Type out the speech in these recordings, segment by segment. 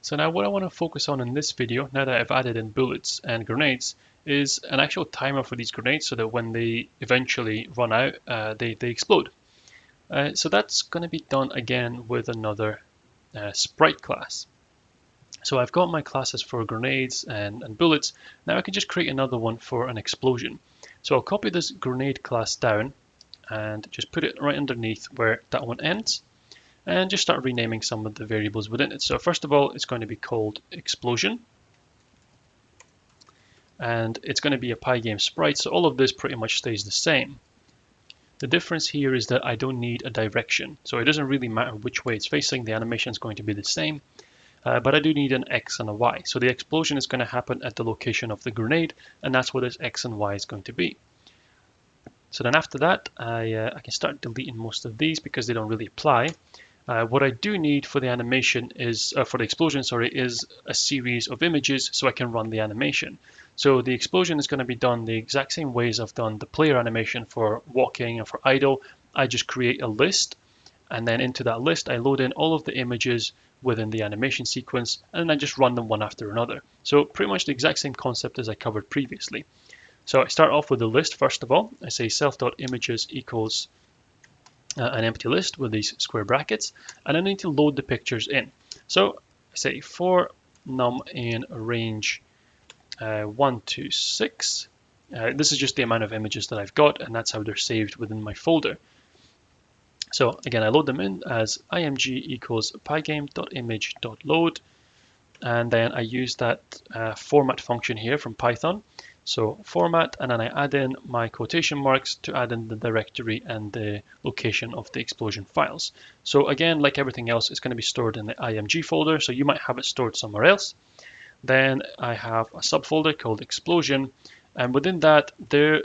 So now what I want to focus on in this video, now that I've added in bullets and grenades, is an actual timer for these grenades so that when they eventually run out, they explode. So that's going to be done again with another sprite class. So I've got my classes for grenades and bullets. Now I can just create another one for an explosion. So I'll copy this grenade class down and just put it right underneath where that one ends, and just start renaming some of the variables within it. So first of all, it's going to be called explosion, and it's going to be a PyGame sprite, so all of this pretty much stays the same. The difference here is that I don't need a direction, so it doesn't really matter which way it's facing, the animation is going to be the same, but I do need an X and a Y. So the explosion is going to happen at the location of the grenade, and that's what this X and Y is going to be. So then after that, I can start deleting most of these because they don't really apply. What I do need for the animation is, for the explosion, sorry, is a series of images so I can run the animation. So the explosion is going to be done the exact same ways I've done the player animation for walking and for idle. I just create a list, and then into that list I load in all of the images within the animation sequence, and then I just run them one after another. So pretty much the exact same concept as I covered previously. So I start off with the list first of all. I say self.images equals an empty list with these square brackets, and I need to load the pictures in. So I say for num in range 1 to 6. This is just the amount of images that I've got, and that's how they're saved within my folder. So again, I load them in as img equals pygame.image.load, and then I use that format function here from Python. So format, and then I add in my quotation marks to add in the directory and the location of the explosion files. So again, like everything else, it's going to be stored in the img folder, so you might have it stored somewhere else. Then I have a subfolder called explosion, and within that, they're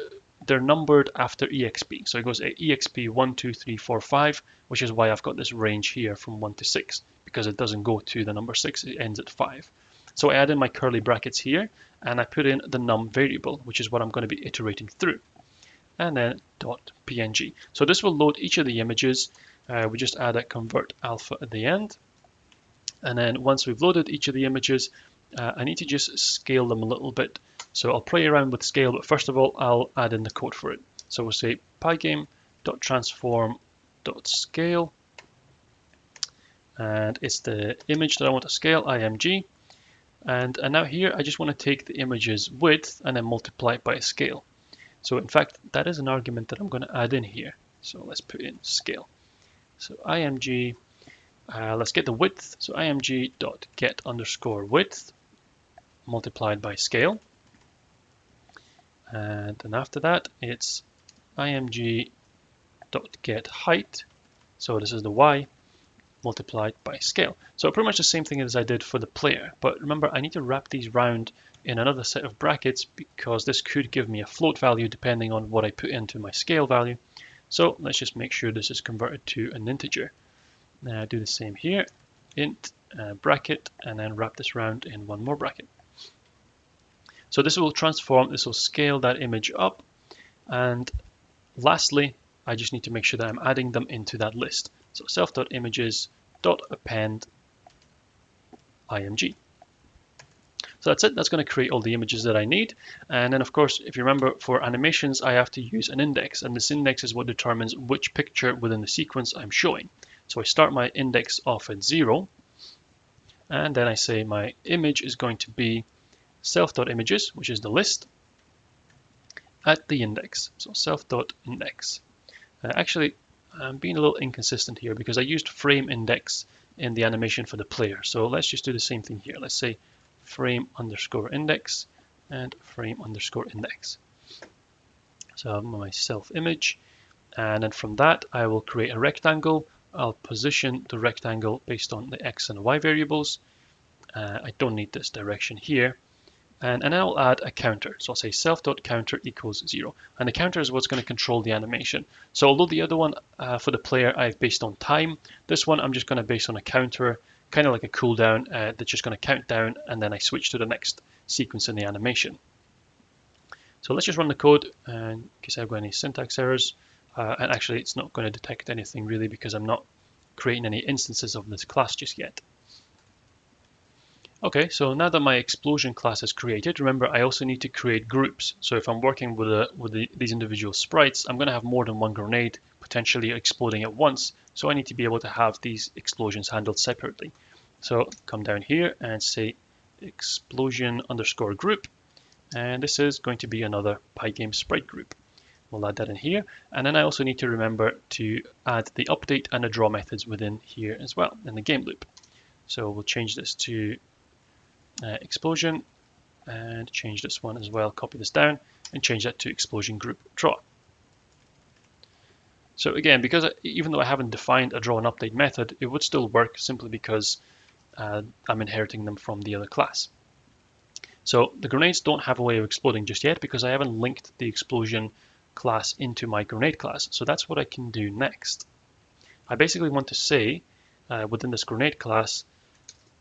numbered after exp. So it goes exp 1, 2, 3, 4, 5, which is why I've got this range here from 1 to 6, because it doesn't go to the number 6, it ends at 5. So I add in my curly brackets here, and I put in the num variable, which is what I'm going to be iterating through, and then .png. So this will load each of the images. We just add a convert alpha at the end, and then once we've loaded each of the images, I need to just scale them a little bit. So I'll play around with scale, but first of all, I'll add in the code for it. So we'll say pygame.transform.scale, and it's the image that I want to scale, img. And now here, I just want to take the image's width and then multiply it by a scale. So in fact, that is an argument that I'm going to add in here. So let's put in scale. So img, let's get the width. So img.get underscore width multiplied by scale. And then after that, it's img.get height. So this is the y multiplied by scale. So pretty much the same thing as I did for the player. But remember, I need to wrap these round in another set of brackets because this could give me a float value depending on what I put into my scale value. So let's just make sure this is converted to an integer. Now do the same here, int bracket, and then wrap this round in one more bracket. So this will transform, this will scale that image up. And lastly, I just need to make sure that I'm adding them into that list. So self.images.append img. So that's it. That's going to create all the images that I need. And then, of course, if you remember, for animations, I have to use an index. And this index is what determines which picture within the sequence I'm showing. So I start my index off at 0. And then I say my image is going to be self.images, which is the list, at the index. So self.index. Actually, I'm being a little inconsistent here because I used frame index in the animation for the player. So let's just do the same thing here. Let's say frame underscore index and frame underscore index. So I have my self image, and then from that I will create a rectangle. I'll position the rectangle based on the x and y variables. I don't need this direction here. And then I'll add a counter. So I'll say self.counter equals 0. And the counter is what's going to control the animation. So although the other one for the player I've based on time, this one I'm just going to base on a counter, kind of like a cooldown that's just going to count down, and then I switch to the next sequence in the animation. So let's just run the code in case I've got any syntax errors. And actually it's not going to detect anything really because I'm not creating any instances of this class just yet. Okay, so now that my explosion class is created, remember I also need to create groups. So if I'm working with these individual sprites, I'm going to have more than one grenade potentially exploding at once. So I need to be able to have these explosions handled separately. So come down here and say explosion underscore group. And this is going to be another PyGame sprite group. We'll add that in here. And then I also need to remember to add the update and the draw methods within here as well in the game loop. So we'll change this to explosion and change this one as well, copy this down and change that to explosion group draw. So again, because even though I haven't defined a draw and update method, it would still work simply because I'm inheriting them from the other class. So the grenades don't have a way of exploding just yet because I haven't linked the explosion class into my grenade class. So that's what I can do next. I basically want to say within this grenade class,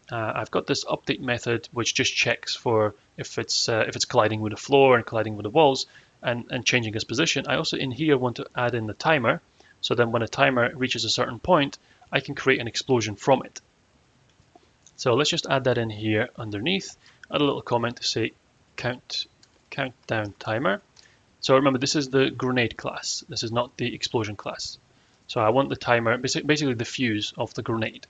I've got this update method which just checks for if it's colliding with the floor and colliding with the walls and changing its position. I also in here want to add in the timer, so then when a timer reaches a certain point, I can create an explosion from it. So let's just add that in here underneath. Add a little comment to say countdown timer. So remember, this is the grenade class. This is not the explosion class. So I want the timer, basically the fuse of the grenade.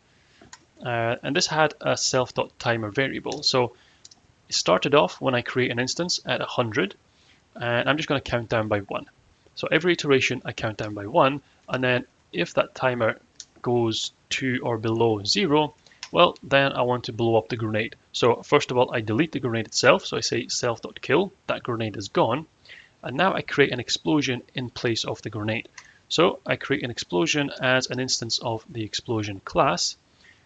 And this had a self.timer variable. So it started off when I create an instance at 100, and I'm just going to count down by 1. So every iteration I count down by 1, and then if that timer goes to or below 0, well, then I want to blow up the grenade. So first of all, I delete the grenade itself. So I say self.kill, that grenade is gone. And now I create an explosion in place of the grenade. So I create an explosion as an instance of the explosion class,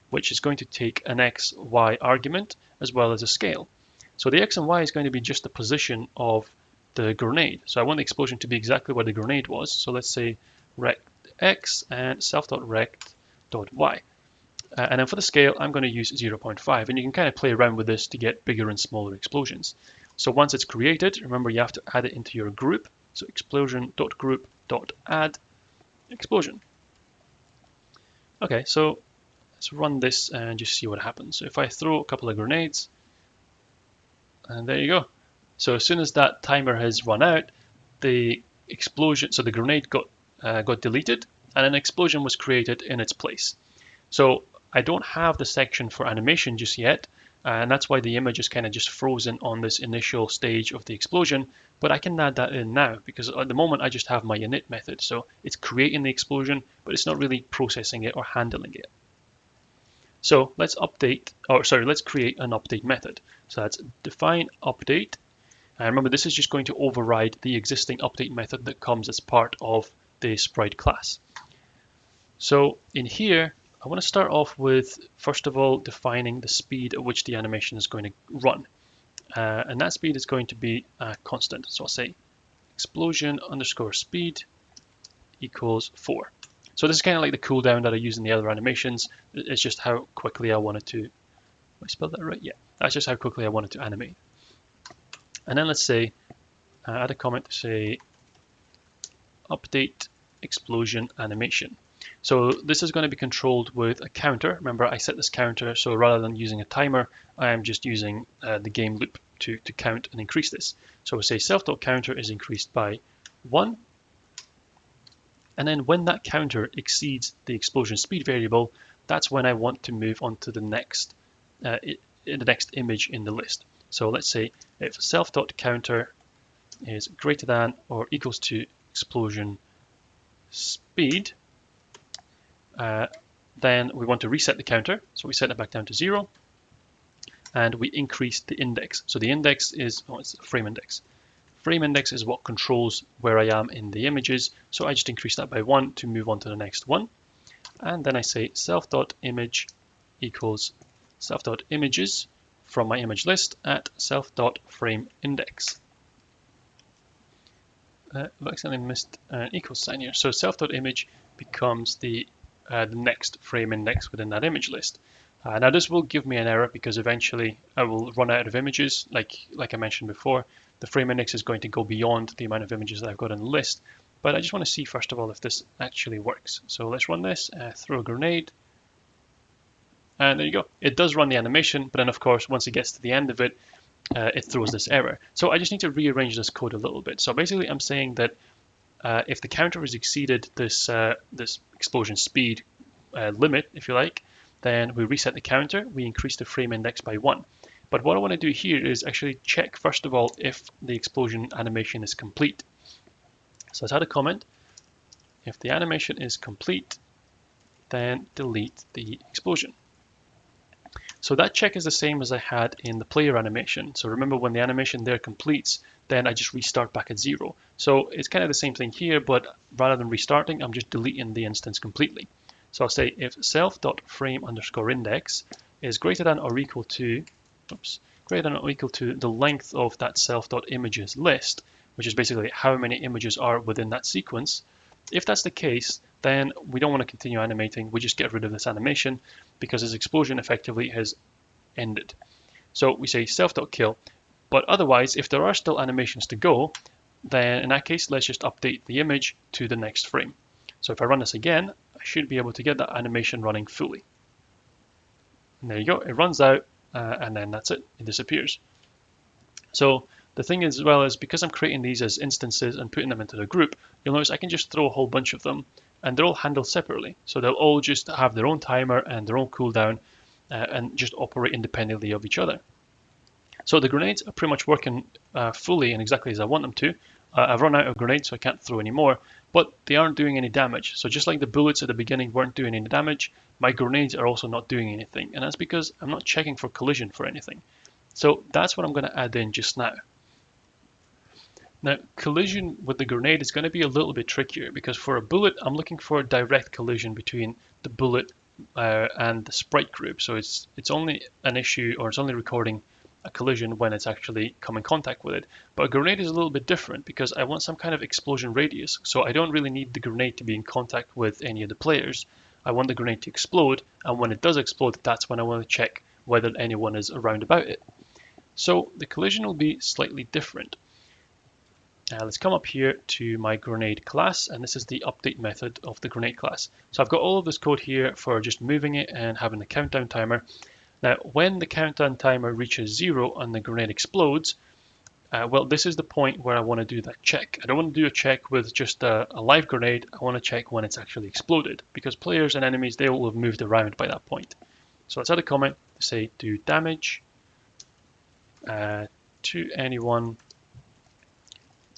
which is going to take an x, y argument as well as a scale. So the x and y is going to be just the position of the grenade. So I want the explosion to be exactly where the grenade was. So let's say rect x and self.rect.y. And then for the scale, I'm going to use 0.5. And you can kind of play around with this to get bigger and smaller explosions. So once it's created, remember you have to add it into your group. So explosion.group.add explosion. Okay, so let's run this and just see what happens. So if I throw a couple of grenades, and there you go. So as soon as that timer has run out, the explosion, so the grenade got deleted, and an explosion was created in its place. So I don't have the section for animation just yet, and that's why the image is kind of just frozen on this initial stage of the explosion, but I can add that in now because at the moment I just have my init method. So it's creating the explosion, but it's not really processing it or handling it. So let's create an update method. So that's define update. And remember, this is just going to override the existing update method that comes as part of the sprite class. So in here, I want to start off with, first of all, defining the speed at which the animation is going to run. And that speed is going to be constant. So I'll say explosion underscore speed equals 4. So this is kind of like the cooldown that I use in the other animations. It's just how quickly I wanted to, I spelled that right? Yeah, that's just how quickly I wanted to animate. And then let's say, add a comment to say update explosion animation. So this is going to be controlled with a counter. Remember, I set this counter, so rather than using a timer, I am just using the game loop to count and increase this. So we'll say self.counter is increased by 1. And then when that counter exceeds the explosion speed variable, that's when I want to move on to the next image in the list. So let's say if self.counter is greater than or equals to explosion speed, then we want to reset the counter. So we set it back down to 0, and we increase the index. So the index is, it's a frame index. Frame index is what controls where I am in the images. So I just increase that by 1 to move on to the next one. And then I say self.image equals self.images from my image list at self.frameindex. I've accidentally missed an equals sign here. So self.image becomes the next frame index within that image list. Now this will give me an error because eventually I will run out of images, like I mentioned before. The frame index is going to go beyond the amount of images that I've got in the list. But I just want to see first of all if this actually works. So let's run this, throw a grenade. And there you go. It does run the animation, but then of course, once it gets to the end of it, it throws this error. So I just need to rearrange this code a little bit. So basically I'm saying that if the counter has exceeded this explosion speed limit, if you like, then we reset the counter, we increase the frame index by 1. But what I want to do here is actually check, first of all, if the explosion animation is complete. So let's add a comment. If the animation is complete, then delete the explosion. So that check is the same as I had in the player animation. So remember, when the animation there completes, then I just restart back at 0. So it's kind of the same thing here, but rather than restarting, I'm just deleting the instance completely. So I'll say if self.frame_index is greater than or equal to, greater than or equal to the length of that self.images list, which is basically how many images are within that sequence. If that's the case, then we don't want to continue animating. We just get rid of this animation because this explosion effectively has ended. So we say self.kill, but otherwise, if there are still animations to go, then in that case, let's just update the image to the next frame. So if I run this again, I should be able to get that animation running fully. And there you go, it runs out, and then that's it, it disappears. So the thing is, as well, is because I'm creating these as instances and putting them into the group, you'll notice I can just throw a whole bunch of them, and they're all handled separately. So they'll all just have their own timer and their own cooldown, and just operate independently of each other. So the grenades are pretty much working fully and exactly as I want them to. I've run out of grenades, so I can't throw any more, but they aren't doing any damage. So just like the bullets at the beginning weren't doing any damage, my grenades are also not doing anything, and that's because I'm not checking for collision for anything. So that's what I'm going to add in just now. Now, collision with the grenade is going to be a little bit trickier because for a bullet, I'm looking for a direct collision between the bullet and the sprite group. So it's only an issue, or it's only recording a collision when it's actually come in contact with it. But a grenade is a little bit different because I want some kind of explosion radius. So I don't really need the grenade to be in contact with any of the players. I want the grenade to explode, and when it does explode, that's when I want to check whether anyone is around about it. So the collision will be slightly different. Let's come up here to my grenade class, and this is the update method of the grenade class. So I've got all of this code here for just moving it and having the countdown timer. Now, when the countdown timer reaches 0 and the grenade explodes, well, this is the point where I want to do that check. I don't want to do a check with just a live grenade. I want to check when it's actually exploded, because players and enemies, they will have moved around by that point. So let's add a comment to say do damage to anyone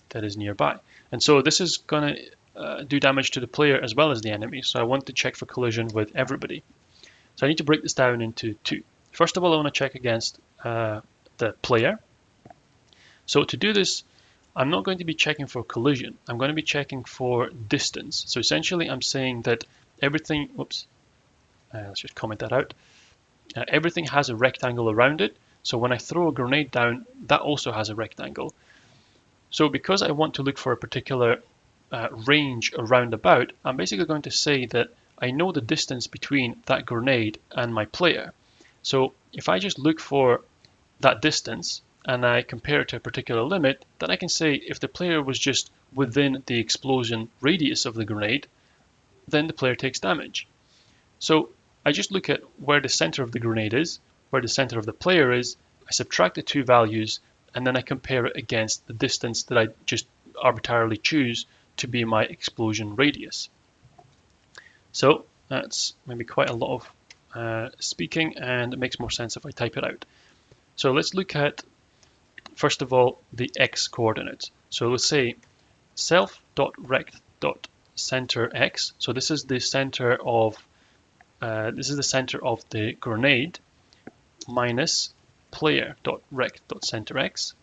that is nearby. And so this is going to do damage to the player as well as the enemy. So I want to check for collision with everybody. So I need to break this down into two. First of all, I want to check against the player. So to do this, I'm not going to be checking for collision. I'm going to be checking for distance. So essentially, I'm saying that everything, let's just comment that out. Everything has a rectangle around it. So when I throw a grenade down, that also has a rectangle. So because I want to look for a particular range around about, I'm basically going to say that I know the distance between that grenade and my player. So if I just look for that distance and I compare it to a particular limit, then I can say if the player was just within the explosion radius of the grenade, then the player takes damage. So I just look at where the center of the grenade is, where the center of the player is, I subtract the two values, and then I compare it against the distance that I just arbitrarily choose to be my explosion radius. So that's maybe quite a lot of speaking, and it makes more sense if I type it out. So let's look at, first of all, the x coordinates. So let's say self.rect.center_x. So this is the center of the grenade minus player.rect.center_x.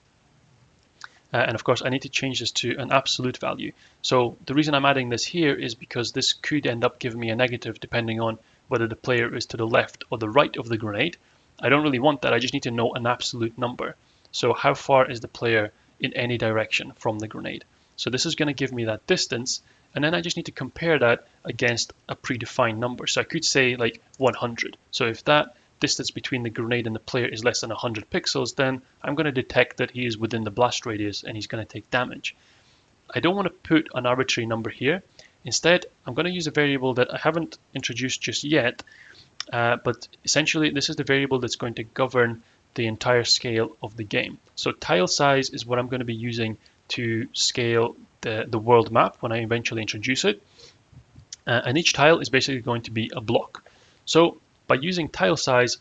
And of course, I need to change this to an absolute value. So the reason I'm adding this here is because this could end up giving me a negative depending on whether the player is to the left or the right of the grenade. I don't really want that. I just need to know an absolute number. So how far is the player in any direction from the grenade? So this is going to give me that distance. And then I just need to compare that against a predefined number. So I could say like 100. So if that distance between the grenade and the player is less than 100 pixels, then I'm going to detect that he is within the blast radius and he's going to take damage. I don't want to put an arbitrary number here. Instead, I'm going to use a variable that I haven't introduced just yet, but essentially this is the variable that's going to govern the entire scale of the game. So tile size is what I'm going to be using to scale the world map when I eventually introduce it. And each tile is basically going to be a block. So by using tile size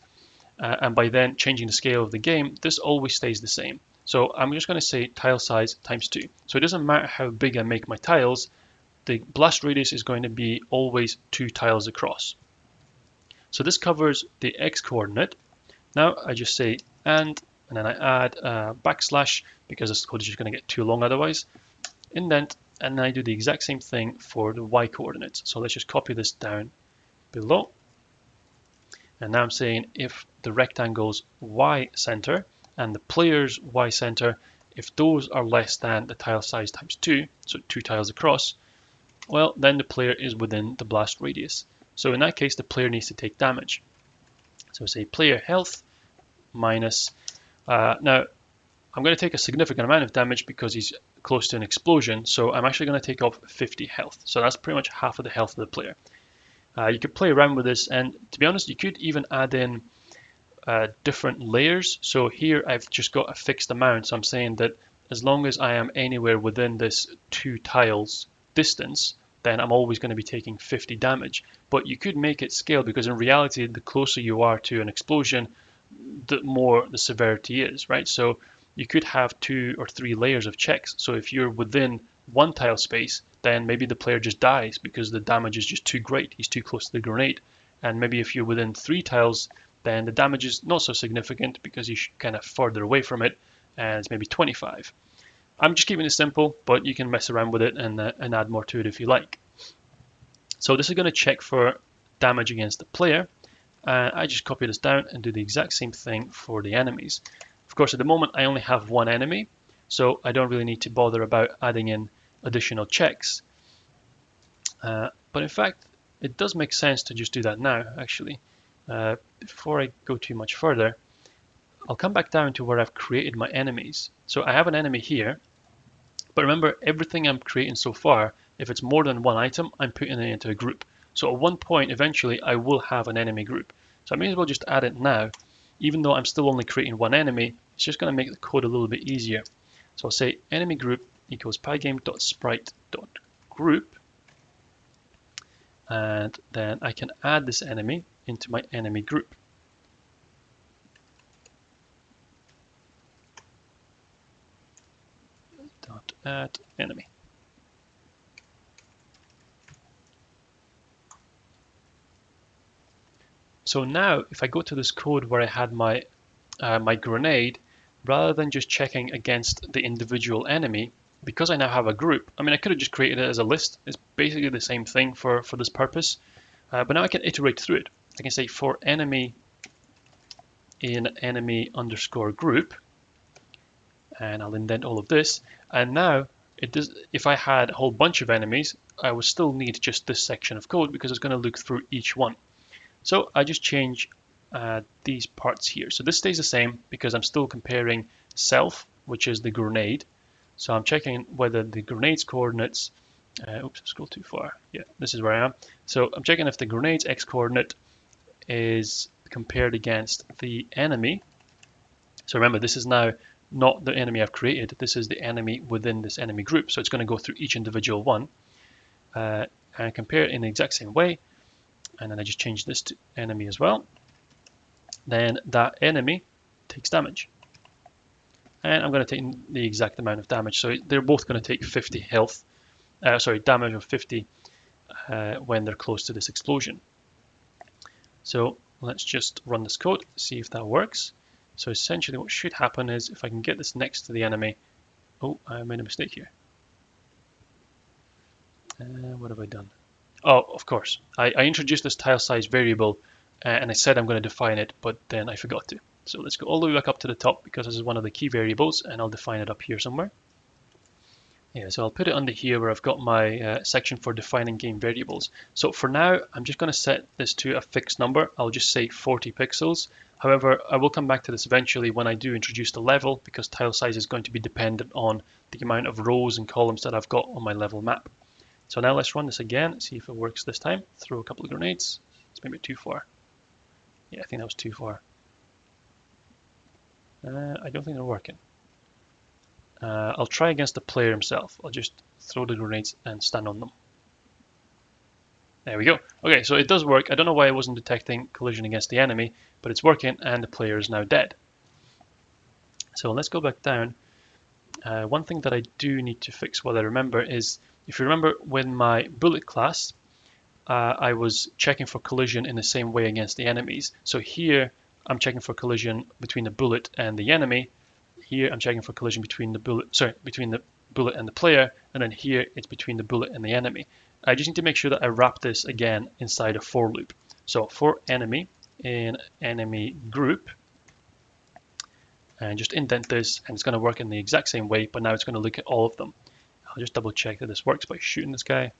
and by then changing the scale of the game, this always stays the same. So I'm just going to say tile size times 2. So it doesn't matter how big I make my tiles, the blast radius is going to be always 2 tiles across. So this covers the x coordinate. Now I just say and then I add a backslash because this code is just going to get too long otherwise, indent, and then I do the exact same thing for the y coordinates. So let's just copy this down below. And now I'm saying if the rectangle's y center and the player's y center, if those are less than the tile size times 2, so 2 tiles across, well, then the player is within the blast radius. So in that case, the player needs to take damage. So say player health minus, now I'm going to take a significant amount of damage because he's close to an explosion, so I'm actually going to take off 50 health. So that's pretty much half of the health of the player. You could play around with this, and to be honest, you could even add in different layers. So here I've just got a fixed amount, so I'm saying that as long as I am anywhere within this 2 tiles distance, then I'm always going to be taking 50 damage. But you could make it scale because in reality, the closer you are to an explosion, the more the severity is, right? So you could have 2 or 3 layers of checks. So if you're within 1 tile space, then maybe the player just dies because the damage is just too great. He's too close to the grenade. And maybe if you're within 3 tiles, then the damage is not so significant because you're kind of further away from it, and it's maybe 25. I'm just keeping it simple, but you can mess around with it and add more to it if you like. So this is going to check for damage against the player. I just copy this down and do the exact same thing for the enemies. Of course, at the moment, I only have 1 enemy, so I don't really need to bother about adding in additional checks. But in fact, it does make sense to just do that now, actually. Before I go too much further, I'll come back down to where I've created my enemies. So I have an enemy here, but remember, everything I'm creating so far, if it's more than 1 item, I'm putting it into a group. So at one point, eventually, I will have an enemy group. So I may as well just add it now. Even though I'm still only creating 1 enemy, it's just going to make the code a little bit easier. So I'll say enemy group equals pygame.sprite.group. And then I can add this enemy into my enemy group. Dot add enemy. So now if I go to this code where I had my my grenade, rather than just checking against the individual enemy, because I now have a group, I mean I could have just created it as a list. It's basically the same thing for this purpose, but now I can iterate through it. I can say for enemy in enemy underscore group, and I'll indent all of this, and now it does. If I had a whole bunch of enemies, I would still need just this section of code because it's going to look through each one. So I just change these parts here. So this stays the same because I'm still comparing self, which is the grenade. So I'm checking whether the grenade's coordinates, oops, scroll too far. Yeah, this is where I am. So I'm checking if the grenade's x coordinate is compared against the enemy. So remember, this is now not the enemy I've created. This is the enemy within this enemy group. So it's going to go through each individual one and compare it in the exact same way. And then I just change this to enemy as well. Then that enemy takes damage. And I'm going to take the exact amount of damage. So they're both going to take 50 health, damage of 50 when they're close to this explosion. So let's just run this code, see if that works. So essentially what should happen is if I can get this next to the enemy. Oh, I made a mistake here. What have I done? Oh, of course. I introduced this tile size variable and I said I'm going to define it, but then I forgot to. So let's go all the way back up to the top because this is one of the key variables and I'll define it up here somewhere. Yeah, so I'll put it under here where I've got my section for defining game variables. So for now, I'm just going to set this to a fixed number. I'll just say 40 pixels. However, I will come back to this eventually when I do introduce the level because tile size is going to be dependent on the amount of rows and columns that I've got on my level map. So now let's run this again, see if it works this time. Throw a couple of grenades. It's maybe too far. Yeah, I think that was too far. I don't think they're working. I'll try against the player himself. I'll just throw the grenades and stand on them. There we go. Okay, so it does work. I don't know why it wasn't detecting collision against the enemy, but it's working and the player is now dead. So let's go back down. One thing that I do need to fix, what I remember, is if you remember when my bullet class, I was checking for collision in the same way against the enemies. So here I'm checking for collision between the bullet and the enemy. Here I'm checking for collision between the bullet and the player, and then here it's between the bullet and the enemy. I just need to make sure that I wrap this again inside a for loop. So for enemy in enemy group, and just indent this, and it's going to work in the exact same way, but now it's going to look at all of them. I'll just double check that this works by shooting this guy.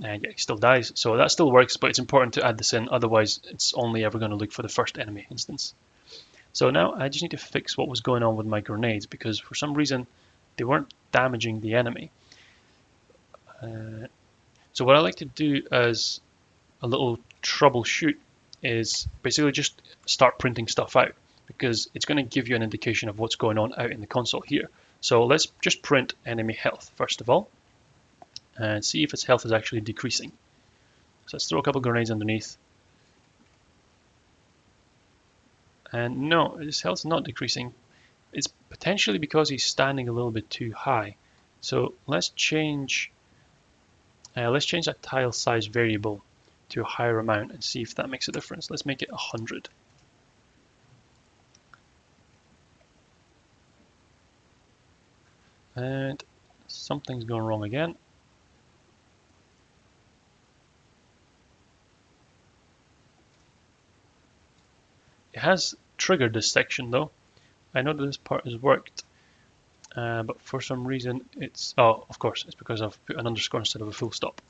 And yeah, he still dies. So that still works, but it's important to add this in, otherwise it's only ever going to look for the first enemy instance. So now I just need to fix what was going on with my grenades, because for some reason they weren't damaging the enemy. So what I like to do as a little troubleshoot is basically just start printing stuff out, because it's going to give you an indication of what's going on out in the console here. So let's just print enemy health first of all, and see if its health is actually decreasing. So let's throw a couple grenades underneath. And no, his health is not decreasing. It's potentially because he's standing a little bit too high. So let's change that tile size variable to a higher amount and see if that makes a difference. Let's make it 100. And something's going wrong again. It has triggered this section though. I know that this part has worked, but for some reason it's, oh, of course, it's because I've put an underscore instead of a full stop.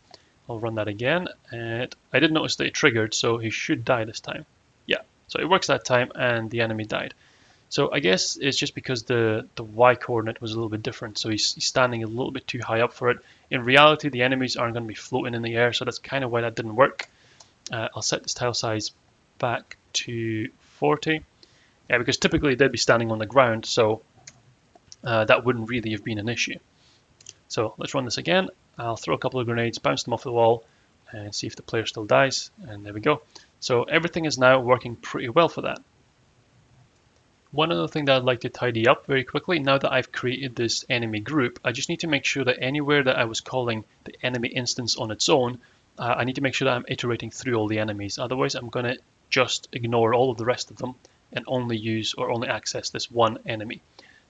I'll run that again, and I did notice that it triggered, so he should die this time. Yeah, so it works that time, and the enemy died. So I guess it's just because the Y coordinate was a little bit different, so he's standing a little bit too high up for it. In reality, the enemies aren't going to be floating in the air, so that's kind of why that didn't work. I'll set this tile size back to 40. Yeah, because typically they'd be standing on the ground, so that wouldn't really have been an issue. So let's run this again. I'll throw a couple of grenades, bounce them off the wall, and see if the player still dies. And there we go. So everything is now working pretty well for that. One other thing that I'd like to tidy up very quickly, now that I've created this enemy group, I just need to make sure that anywhere that I was calling the enemy instance on its own, I need to make sure that I'm iterating through all the enemies. Otherwise, I'm going to just ignore all of the rest of them and only use or only access this one enemy.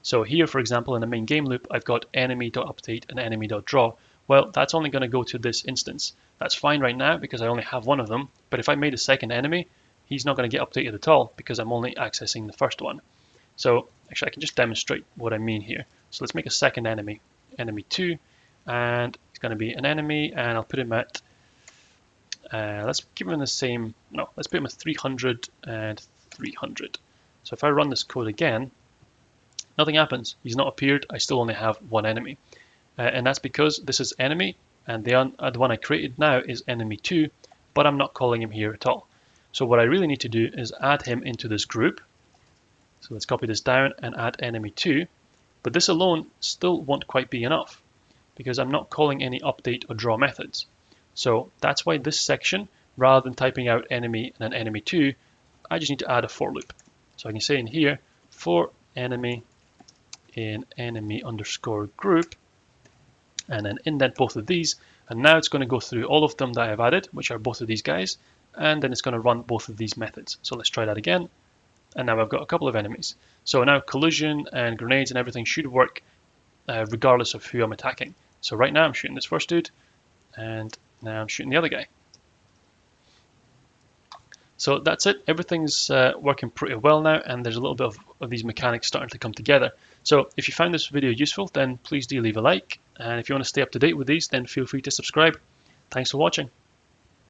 So here, for example, in the main game loop, I've got enemy.update and enemy.draw. Well, that's only going to go to this instance. That's fine right now because I only have one of them. But if I made a second enemy, he's not going to get updated at all because I'm only accessing the first one. So actually, I can just demonstrate what I mean here. So let's make a second enemy, enemy 2, and it's going to be an enemy, and I'll put him at, let's give him the same, no, let's put him at 300 and 300. So if I run this code again, nothing happens. He's not appeared. I still only have one enemy. And that's because this is enemy, and the one I created now is enemy 2, but I'm not calling him here at all. So what I really need to do is add him into this group. So let's copy this down and add enemy 2. But this alone still won't quite be enough because I'm not calling any update or draw methods. So that's why this section, rather than typing out enemy and then enemy 2, I just need to add a for loop. So I can say in here, for enemy in enemy underscore group, and then indent both of these. And now it's going to go through all of them that I've added, which are both of these guys, and then it's going to run both of these methods. So let's try that again. And now I've got a couple of enemies. So now collision and grenades and everything should work regardless of who I'm attacking. So right now I'm shooting this first dude, and now I'm shooting the other guy. So that's it. Everything's working pretty well now, and there's a little bit of these mechanics starting to come together. So if you found this video useful, then please do leave a like. And if you want to stay up to date with these, then feel free to subscribe. Thanks for watching.